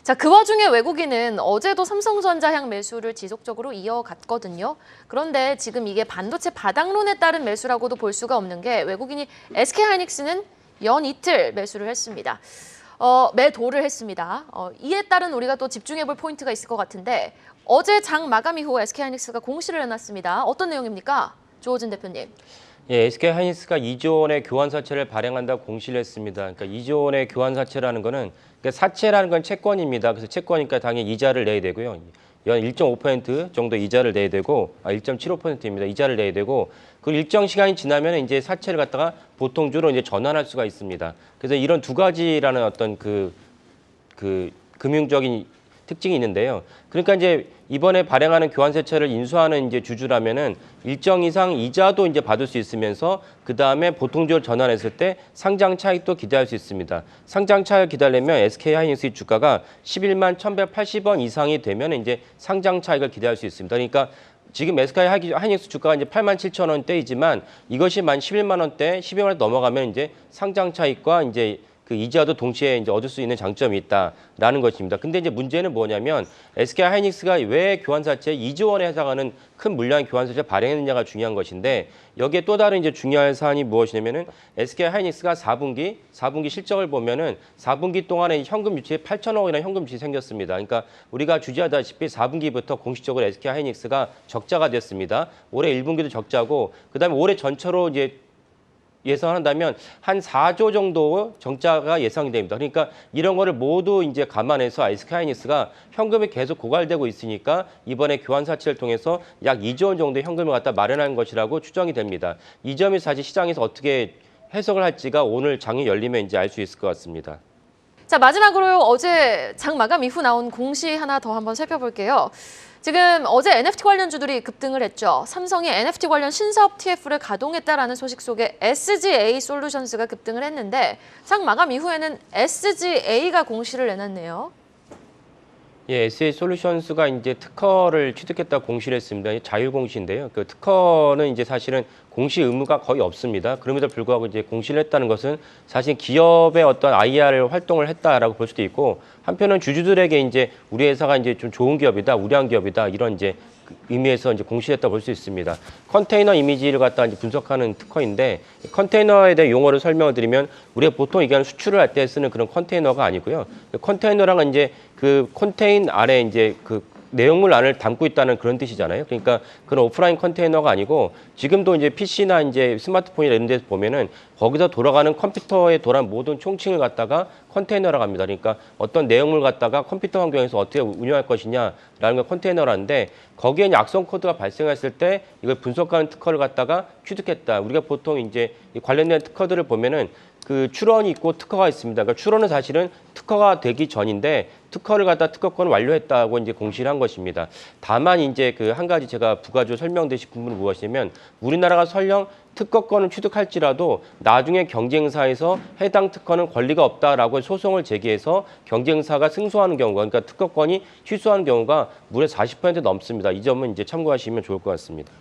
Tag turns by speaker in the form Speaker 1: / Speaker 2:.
Speaker 1: 자, 그 와중에 외국인은 어제도 삼성전자 향 매수를 지속적으로 이어갔거든요. 그런데 지금 이게 반도체 바닥론에 따른 매수라고도 볼 수가 없는 게 외국인이 SK하이닉스는 연 이틀 매수를 했습니다. 매도를 했습니다. 이에 따른 우리가 또 집중해볼 포인트가 있을 것 같은데 어제 장 마감 이후 SK하이닉스가 공시를 해놨습니다. 어떤 내용입니까? 조호진 대표님.
Speaker 2: 예, SK하이닉스가 2조 원의 교환사채를 발행한다고 공시를 했습니다. 그러니까 2조 원의 교환사채라는 거는 그러니까 사채라는 건 채권입니다. 그래서 채권이니까 당연히 이자를 내야 되고요. 연 1.5% 정도 이자를 내야 되고, 1.75%입니다. 이자를 내야 되고, 그 일정 시간이 지나면 이제 사채를 갖다가 보통주로 이제 전환할 수가 있습니다. 그래서 이런 두 가지라는 어떤 그 금융적인 특징이 있는데요. 그러니까 이제 이번에 발행하는 교환사채를 인수하는 이제 주주라면은 일정 이상 이자도 이제 받을 수 있으면서 그 다음에 보통주로 전환했을 때 상장 차익도 기대할 수 있습니다. 상장 차익을 기다리면 SK하이닉스 주가가 11만 1,180원 이상이 되면 이제 상장 차익을 기대할 수 있습니다. 그러니까 지금 SK하이닉스 주가가 이제 87,000원대이지만 이것이 만 11만 원대, 12만 원 넘어가면 이제 상장 차익과 이제 그 이자도 동시에 이제 얻을 수 있는 장점이 있다라는 것입니다. 근데 이제 문제는 뭐냐면 SK하이닉스가 왜 교환사채 2조 원에 해당하는 큰 물량의 교환사채 발행했느냐가 중요한 것인데 여기에 또 다른 이제 중요한 사안이 무엇이냐면은 SK하이닉스가 4분기 실적을 보면은 4분기 동안에 현금 유치에 8천억 원이나 현금 유치 생겼습니다. 그러니까 우리가 주지하다시피 4분기부터 공식적으로 SK하이닉스가 적자가 됐습니다. 올해 1분기도 적자고 그다음에 올해 전체로 이제 예상한다면 한 4조 정도 적자가 예상이 됩니다. 그러니까 이런 거를 모두 이제 감안해서 SK하이닉스가 현금이 계속 고갈되고 있으니까 이번에 교환사채를 통해서 약 2조 원 정도의 현금을 갖다 마련한 것이라고 추정이 됩니다. 이 점이 사실 시장에서 어떻게 해석을 할지가 오늘 장이 열리면 이제 알 수 있을 것 같습니다.
Speaker 1: 자, 마지막으로 어제 장 마감 이후 나온 공시 하나 더 한번 살펴볼게요. 지금 어제 NFT 관련주들이 급등을 했죠. 삼성이 NFT 관련 신사업 TF를 가동했다라는 소식 속에 SGA 솔루션스가 급등을 했는데 장 마감 이후에는 SGA가 공시를 내놨네요.
Speaker 2: 예, SGA 솔루션스가 이제 특허를 취득했다고 공시를 했습니다. 자율 공시인데요. 그 특허는 이제 사실은 공시 의무가 거의 없습니다. 그럼에도 불구하고 이제 공시를 했다는 것은 사실 기업의 어떤 IR 활동을 했다라고 볼 수도 있고 한편은 주주들에게 이제 우리 회사가 이제 좀 좋은 기업이다, 우량한 기업이다 이런 이제 의미에서 이제 공시했다 볼 수 있습니다. 컨테이너 이미지를 갖다 이제 분석하는 특허인데 컨테이너에 대한 용어를 설명을 드리면 우리가 보통 얘기하는 수출을 할 때 쓰는 그런 컨테이너가 아니고요. 컨테이너랑은 이제 그 컨테인 안에 이제 그 내용물 안을 담고 있다는 그런 뜻이잖아요. 그러니까 그런 오프라인 컨테이너가 아니고 지금도 이제 PC나 이제 스마트폰이나 이런 데서 보면은 거기서 돌아가는 컴퓨터에 돌아가는 모든 총칭을 갖다가 컨테이너라고 합니다. 그러니까 어떤 내용물 갖다가 컴퓨터 환경에서 어떻게 운영할 것이냐라는 걸 컨테이너라는데 거기에 이제 악성 코드가 발생했을 때 이걸 분석하는 특허를 갖다가 취득했다. 우리가 보통 이제 관련된 특허들을 보면은 그 출원이 있고 특허가 있습니다. 그러니까 출원은 사실은 특허가 되기 전인데 특허를 갖다 특허권을 완료했다고 이제 공시를 한 것입니다. 다만 이제 그 한 가지 제가 부가적으로 설명드리고 싶은 부분은 무엇이냐면 우리나라가 설령 특허권을 취득할지라도 나중에 경쟁사에서 해당 특허는 권리가 없다라고 소송을 제기해서 경쟁사가 승소하는 경우가 그러니까 특허권이 취소하는 경우가 무려 40% 넘습니다. 이 점은 이제 참고하시면 좋을 것 같습니다.